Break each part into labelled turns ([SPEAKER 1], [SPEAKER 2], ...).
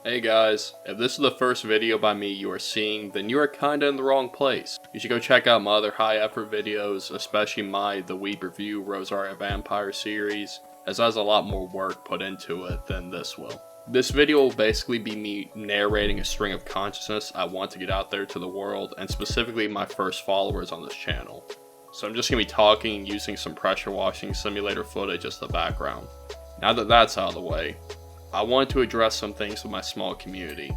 [SPEAKER 1] Hey guys, if this is the first video by me you are seeing, then you are kinda in the wrong place. You should go check out my other high effort videos, especially my The Weep Review Rosaria Vampire series, as it has a lot more work put into it than this will. This video will basically be me narrating a string of consciousness I want to get out there to the world, and specifically my first followers on this channel. So I'm just going to be talking and using some pressure washing simulator footage as the background. Now that that's out of the way, I wanted to address some things with my small community.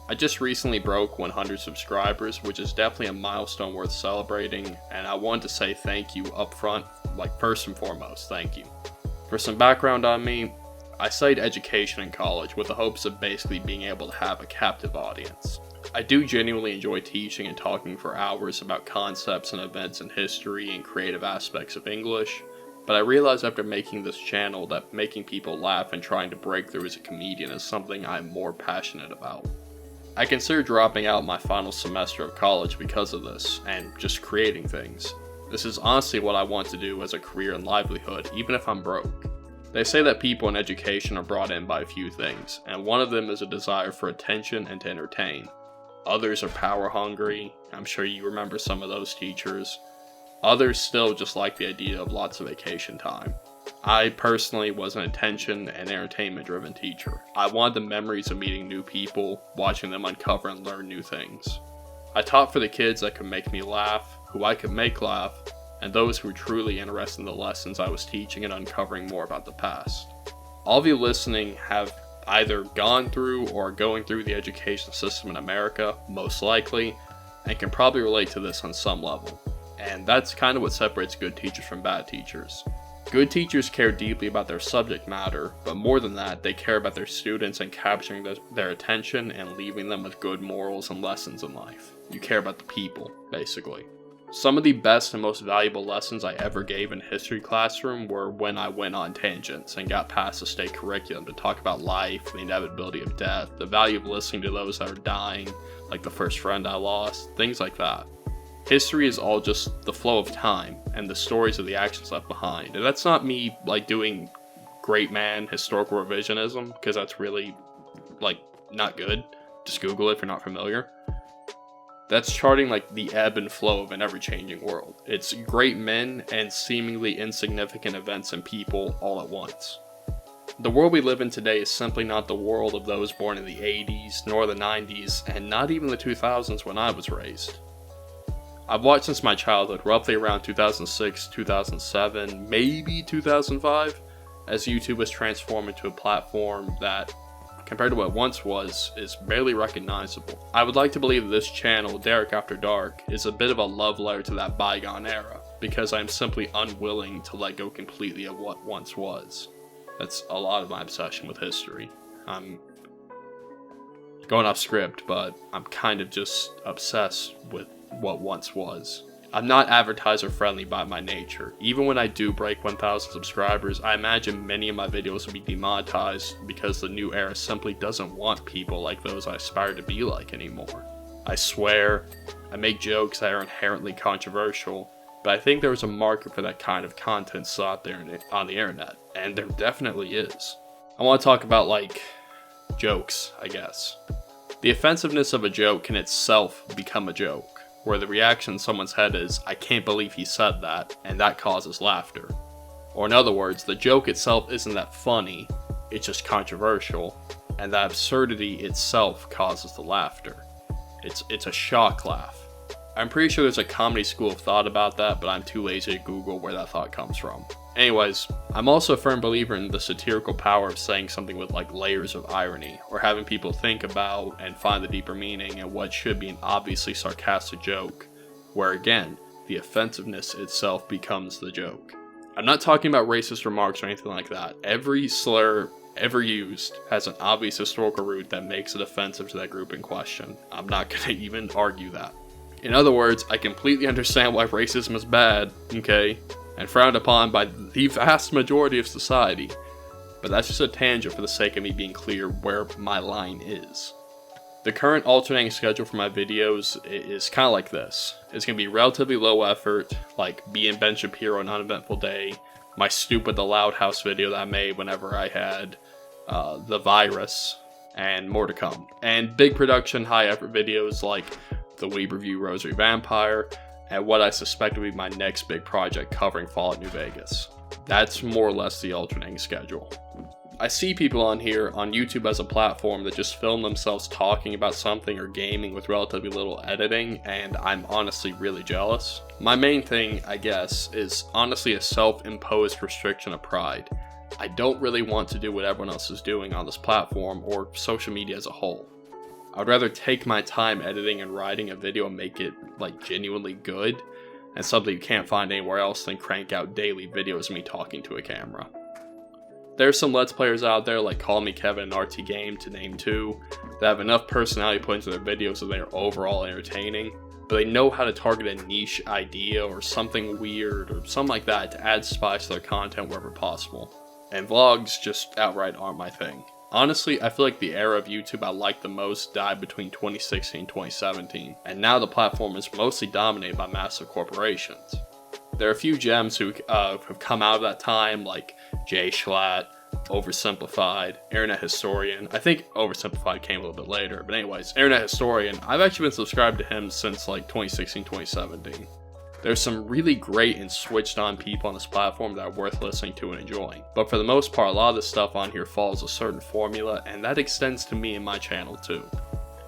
[SPEAKER 1] I just recently broke 100 subscribers, which is definitely a milestone worth celebrating, and I wanted to say thank you up front, first and foremost, thank you. For some background on me, I studied education in college with the hopes of basically being able to have a captive audience. I do genuinely enjoy teaching and talking for hours about concepts and events in history and creative aspects of English, but I realized after making this channel that making people laugh and trying to break through as a comedian is something I'm more passionate about. I considered dropping out my final semester of college because of this, and just creating things. This is honestly what I want to do as a career and livelihood, even if I'm broke. They say that people in education are brought in by a few things, and one of them is a desire for attention and to entertain. Others are power hungry. I'm sure you remember some of those teachers. Others still just like the idea of lots of vacation time. I personally was an attention and entertainment driven teacher. I wanted the memories of meeting new people, watching them uncover and learn new things. I taught for the kids that could make me laugh, who I could make laugh, and those who were truly interested in the lessons I was teaching and uncovering more about the past. All of you listening have either gone through or are going through the education system in America, most likely, and can probably relate to this on some level. And that's kind of what separates good teachers from bad teachers. Good teachers care deeply about their subject matter, but more than that, they care about their students and capturing their attention and leaving them with good morals and lessons in life. You care about the people, basically. Some of the best and most valuable lessons I ever gave in history classroom were when I went on tangents and got past the state curriculum to talk about life, the inevitability of death, the value of listening to those that are dying, like the first friend I lost, things like that. History is all just the flow of time and the stories of the actions left behind. And that's not me doing great man historical revisionism, because that's really not good. Just Google it if you're not familiar. That's charting the ebb and flow of an ever-changing world. It's great men and seemingly insignificant events and people all at once. The world we live in today is simply not the world of those born in the 80s, nor the 90s, and not even the 2000s when I was raised. I've watched since my childhood, roughly around 2006, 2007, maybe 2005, as YouTube has transformed into a platform that, compared to what it once was, is barely recognizable. I would like to believe that this channel, Derek After Dark, is a bit of a love letter to that bygone era, because I'm simply unwilling to let go completely of what once was. That's a lot of my obsession with history. I'm going off script, but I'm kind of just obsessed with what once was. I'm not advertiser friendly by my nature. Even when I do break 1,000 subscribers, I imagine many of my videos will be demonetized because the new era simply doesn't want people like those I aspire to be like anymore. I swear, I make jokes that are inherently controversial, but I think there's a market for that kind of content still out there on the internet, and there definitely is. I want to talk about jokes, I guess. The offensiveness of a joke can itself become a joke, where the reaction in someone's head is, "I can't believe he said that," and that causes laughter. Or in other words, the joke itself isn't that funny, it's just controversial, and the absurdity itself causes the laughter. It's a shock laugh. I'm pretty sure there's a comedy school of thought about that, but I'm too lazy to Google where that thought comes from. Anyways, I'm also a firm believer in the satirical power of saying something with layers of irony, or having people think about and find the deeper meaning in what should be an obviously sarcastic joke, where again, the offensiveness itself becomes the joke. I'm not talking about racist remarks or anything like that. Every slur ever used has an obvious historical root that makes it offensive to that group in question. I'm not gonna even argue that. In other words, I completely understand why racism is bad, okay, and frowned upon by the vast majority of society, but that's just a tangent for the sake of me being clear where my line is. The current alternating schedule for my videos is kind of like this. It's going to be relatively low effort, like me and Ben Shapiro on Uneventful Day, my Stupid the Loud House video that I made whenever I had the virus, and more to come. And big production, high effort videos like the Weeb Review Rosary Vampire, and what I suspect will be my next big project covering Fallout New Vegas. That's more or less the alternating schedule. I see people on here on YouTube as a platform that just film themselves talking about something or gaming with relatively little editing, and I'm honestly really jealous. My main thing, I guess, is honestly a self-imposed restriction of pride. I don't really want to do what everyone else is doing on this platform or social media as a whole. I would rather take my time editing and writing a video and make it like genuinely good and something you can't find anywhere else than crank out daily videos of me talking to a camera. There's some Let's Players out there like Call Me Kevin and RT Game, to name two, that have enough personality put into their videos so they are overall entertaining, but they know how to target a niche idea or something weird or something like that to add spice to their content wherever possible. And vlogs just outright aren't my thing. Honestly, I feel like the era of YouTube I liked the most died between 2016 and 2017, and now the platform is mostly dominated by massive corporations. There are a few gems who have come out of that time, like Jay Schlatt, Oversimplified, Internet Historian. I think Oversimplified came a little bit later, but anyways, Internet Historian, I've actually been subscribed to him since like 2016, 2017. There's some really great and switched on people on this platform that are worth listening to and enjoying. But for the most part, a lot of the stuff on here follows a certain formula, and that extends to me and my channel too.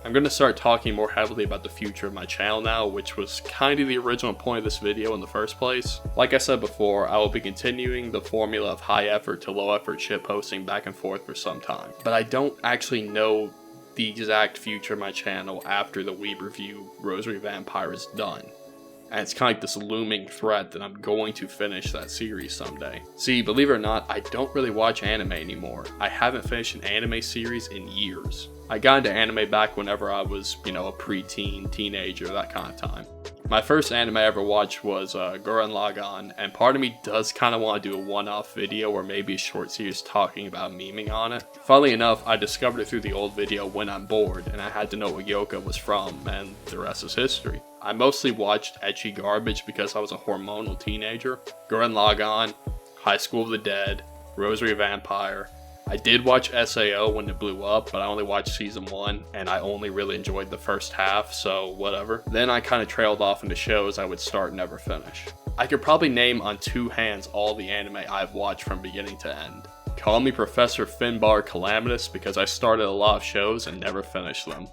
[SPEAKER 1] I'm going to start talking more heavily about the future of my channel now, which was kind of the original point of this video in the first place. Like I said before, I will be continuing the formula of high effort to low effort shitposting back and forth for some time. But I don't actually know the exact future of my channel after the Weeb Review Rosary Vampire is done. And it's kind of like this looming threat that I'm going to finish that series someday. See, believe it or not, I don't really watch anime anymore. I haven't finished an anime series in years. I got into anime back whenever I was, a preteen, teenager, that kind of time. My first anime I ever watched was Gurren Lagann, and part of me does kind of want to do a one-off video or maybe a short series talking about memeing on it. Funnily enough, I discovered it through the old video When I'm Bored, and I had to know what Yoka was from, and the rest is history. I mostly watched ecchi garbage because I was a hormonal teenager. Gurren Lagann, High School of the Dead, Rosary Vampire. I did watch SAO when it blew up, but I only watched season 1, and I only really enjoyed the first half, so whatever. Then I kind of trailed off into shows I would start and never finish. I could probably name on two hands all the anime I've watched from beginning to end. Call me Professor Finbar Calamitous because I started a lot of shows and never finished them.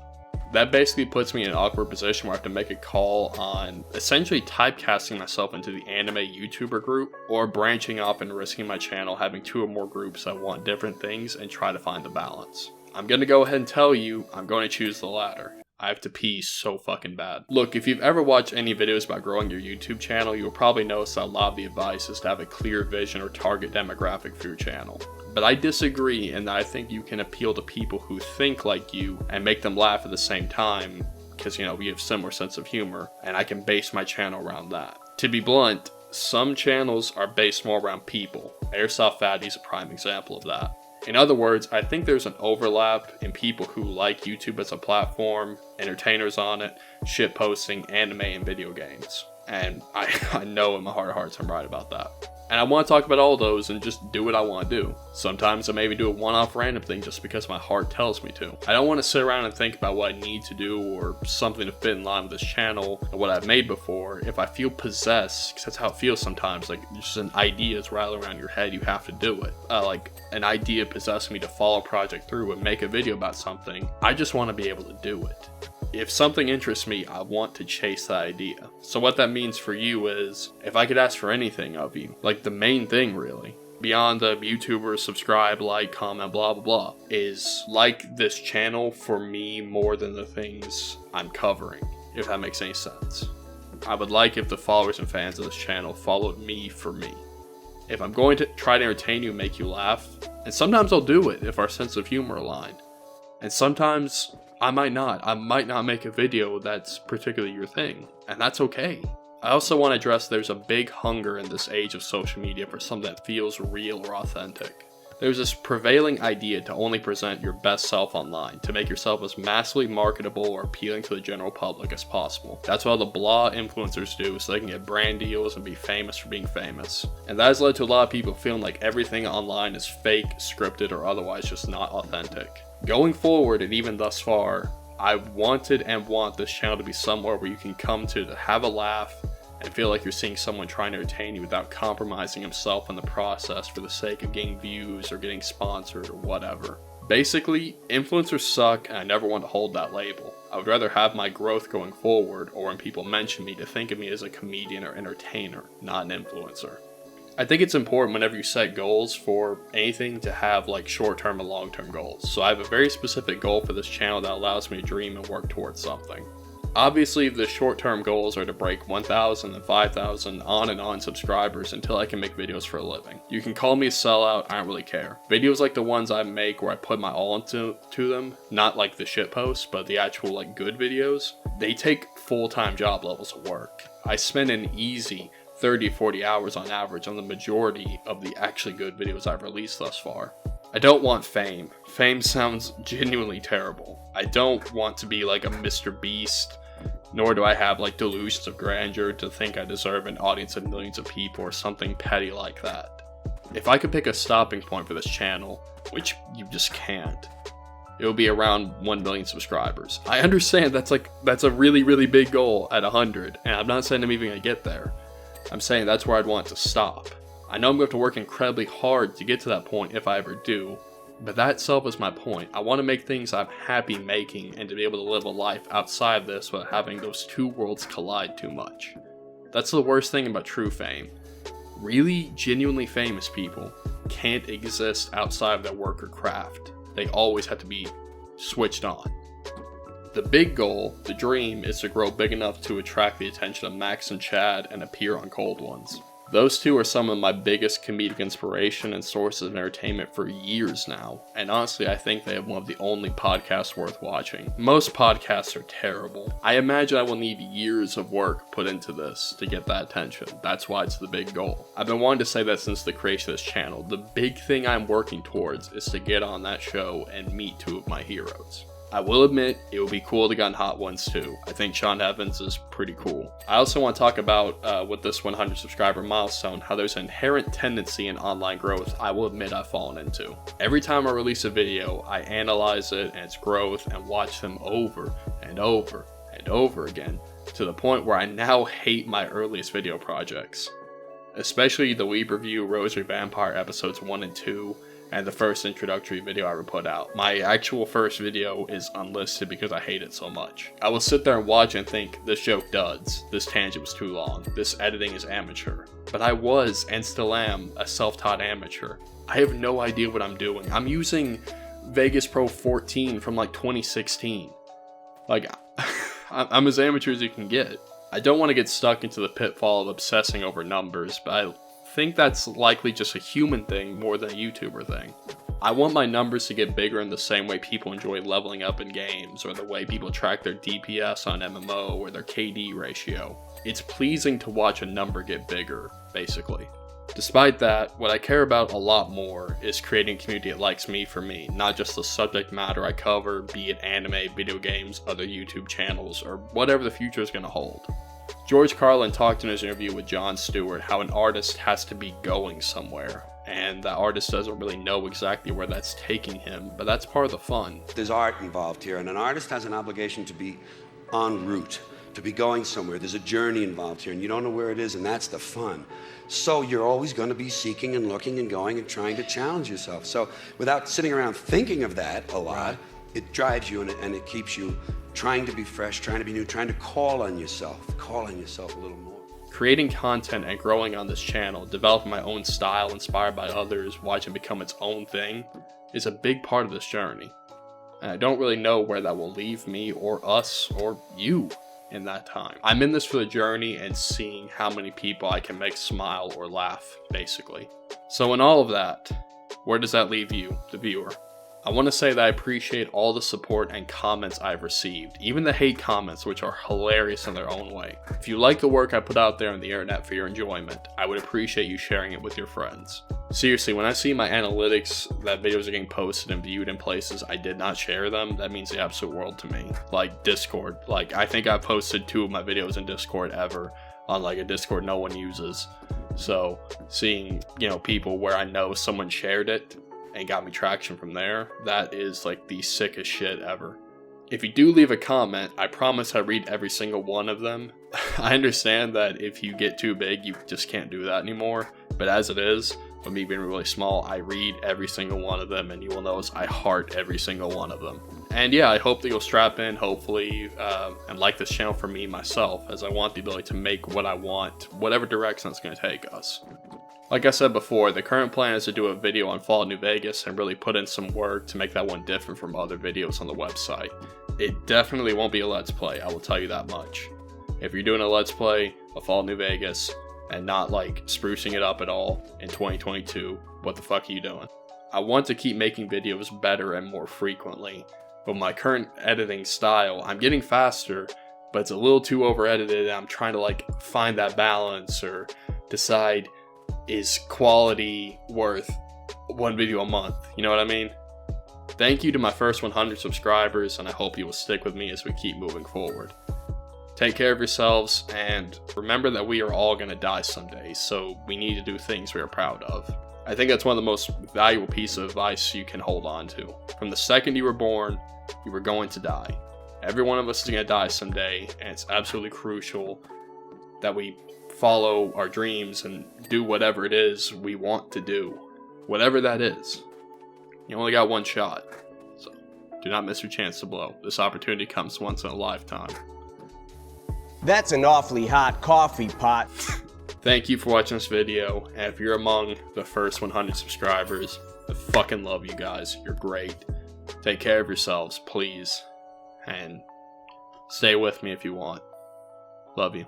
[SPEAKER 1] That basically puts me in an awkward position where I have to make a call on essentially typecasting myself into the anime YouTuber group or branching off and risking my channel having 2 or more groups that want different things and try to find the balance. I'm gonna go ahead and tell you, I'm going to choose the latter. I have to pee so fucking bad. Look, if you've ever watched any videos about growing your YouTube channel, you'll probably notice that a lot of the advice is to have a clear vision or target demographic for your channel. But I disagree in that I think you can appeal to people who think like you and make them laugh at the same time because, we have similar sense of humor, and I can base my channel around that. To be blunt, some channels are based more around people. Airsoft Fatty is a prime example of that. In other words, I think there's an overlap in people who like YouTube as a platform, entertainers on it, shitposting, anime, and video games. And I know in my heart of hearts I'm right about that. And I want to talk about all those and just do what I want to do. Sometimes I maybe do a one-off random thing just because my heart tells me to. I don't want to sit around and think about what I need to do or something to fit in line with this channel and what I've made before. If I feel possessed, because that's how it feels sometimes, like just an idea is rattling around your head, you have to do it. Like an idea possessed me to follow a project through and make a video about something. I just want to be able to do it. If something interests me, I want to chase that idea. So what that means for you is, if I could ask for anything of you, like the main thing really, beyond the YouTuber, subscribe, like, comment, blah blah blah, is like this channel for me more than the things I'm covering, if that makes any sense. I would like if the followers and fans of this channel followed me for me. If I'm going to try to entertain you and make you laugh, and sometimes I'll do it if our sense of humor align, and sometimes I might not make a video that's particularly your thing, and that's okay. I also want to address there's a big hunger in this age of social media for something that feels real or authentic. There's this prevailing idea to only present your best self online, to make yourself as massively marketable or appealing to the general public as possible. That's what all the blah influencers do, so they can get brand deals and be famous for being famous. And that has led to a lot of people feeling like everything online is fake, scripted, or otherwise just not authentic. Going forward, and even thus far, I wanted and want this channel to be somewhere where you can come to have a laugh, and feel like you're seeing someone trying to entertain you without compromising himself in the process for the sake of getting views or getting sponsored or whatever. Basically, influencers suck, and I never want to hold that label. I would rather have my growth going forward, or when people mention me, to think of me as a comedian or entertainer, not an influencer. I think it's important whenever you set goals for anything to have like short-term and long-term goals. So I have a very specific goal for this channel that allows me to dream and work towards something. Obviously, the short-term goals are to break 1,000 and 5,000 on and on subscribers until I can make videos for a living. You can call me a sellout, I don't really care. Videos like the ones I make where I put my all into them, not like the shit posts, but the actual like good videos, they take full-time job levels of work. I spend an easy 30-40 hours on average on the majority of the actually good videos I've released thus far. I don't want fame. Fame sounds genuinely terrible. I don't want to be like a Mr. Beast, nor do I have like delusions of grandeur to think I deserve an audience of millions of people or something petty like that. If I could pick a stopping point for this channel, which you just can't, it will be around 1 billion subscribers. I understand that's a really, really big goal at 100, and I'm not saying I'm even gonna get there. I'm saying that's where I'd want to stop. I know I'm going to have to work incredibly hard to get to that point if I ever do, but that itself is my point. I want to make things I'm happy making and to be able to live a life outside this without having those two worlds collide too much. That's the worst thing about true fame. Really genuinely famous people can't exist outside of their work or craft. They always have to be switched on. The big goal, the dream, is to grow big enough to attract the attention of Max and Chad and appear on Cold Ones. Those two are some of my biggest comedic inspiration and sources of entertainment for years now, and honestly I think they have one of the only podcasts worth watching. Most podcasts are terrible. I imagine I will need years of work put into this to get that attention. That's why it's the big goal. I've been wanting to say that since the creation of this channel. The big thing I'm working towards is to get on that show and meet two of my heroes. I will admit, it would be cool to get on Hot Ones too. I think Sean Evans is pretty cool. I also want to talk about, with this 100 subscriber milestone, how there's an inherent tendency in online growth I will admit I've fallen into. Every time I release a video, I analyze it and its growth and watch them over and over and over again, to the point where I now hate my earliest video projects. Especially the Weeb Review Rosary Vampire episodes 1 and 2, and the first introductory video I ever put out. My actual first video is unlisted because I hate it so much. I will sit there and watch and think, this joke duds, this tangent was too long, this editing is amateur. But I was, and still am, a self-taught amateur. I have no idea what I'm doing. I'm using Vegas Pro 14 from like 2016. Like, I'm as amateur as you can get. I don't want to get stuck into the pitfall of obsessing over numbers, but I think that's likely just a human thing more than a YouTuber thing. I want my numbers to get bigger in the same way people enjoy leveling up in games, or the way people track their DPS on MMO or their KD ratio. It's pleasing to watch a number get bigger, basically. Despite that, what I care about a lot more is creating a community that likes me for me, not just the subject matter I cover, be it anime, video games, other YouTube channels, or whatever the future is going to hold. George Carlin talked in his interview with Jon Stewart how an artist has to be going somewhere, and the artist doesn't really know exactly where that's taking him, but that's part of the fun.
[SPEAKER 2] There's art involved here, and an artist has an obligation to be en route, to be going somewhere. There's a journey involved here, and you don't know where it is, and that's the fun. So you're always going to be seeking and looking and going and trying to challenge yourself. So without sitting around thinking of that a lot, it drives you and it keeps you trying to be fresh, trying to be new, trying to call on yourself a little more.
[SPEAKER 1] Creating content and growing on this channel, developing my own style inspired by others, watching it become its own thing, is a big part of this journey. And I don't really know where that will leave me or us or you in that time. I'm in this for the journey and seeing how many people I can make smile or laugh, basically. So in all of that, where does that leave you, the viewer? I want to say that I appreciate all the support and comments I've received, even the hate comments, which are hilarious in their own way. If you like the work I put out there on the internet for your enjoyment, I would appreciate you sharing it with your friends. Seriously, when I see my analytics that videos are getting posted and viewed in places I did not share them, that means the absolute world to me. Like Discord, like I think I've posted 2 of my videos in Discord ever, on like a Discord no one uses. So seeing, people where I know someone shared it and got me traction from there, that is like the sickest shit ever. If you do leave a comment, I promise I read every single one of them. I understand that if you get too big, you just can't do that anymore, but as it is, with me being really small, I read every single one of them, and you will notice I heart every single one of them. And yeah, I hope that you'll strap in, hopefully, and like this channel for me, myself, as I want the ability to make what I want, whatever direction it's going to take us. Like I said before, the current plan is to do a video on Fallout New Vegas and really put in some work to make that one different from other videos on the website. It definitely won't be a Let's Play, I will tell you that much. If you're doing a Let's Play of Fallout New Vegas and not like sprucing it up at all in 2022, what the fuck are you doing? I want to keep making videos better and more frequently, but my current editing style, I'm getting faster, but it's a little too over edited, and I'm trying to like find that balance or decide, is quality worth 1 video a month? You know what I mean? Thank you to my first 100 subscribers, and I hope you will stick with me as we keep moving forward. Take care of yourselves, and remember that we are all going to die someday, so we need to do things we are proud of. I think that's one of the most valuable pieces of advice you can hold on to. From the second you were born, you were going to die. Every one of us is going to die someday, and it's absolutely crucial that we follow our dreams and do whatever it is we want to do. Whatever that is. You only got one shot, so do not miss your chance to blow. This opportunity comes once in a lifetime.
[SPEAKER 3] That's an awfully hot coffee pot.
[SPEAKER 1] Thank you for watching this video, and if you're among the first 100 subscribers, I fucking love you guys. You're great. Take care of yourselves, please, and stay with me if you want. Love you.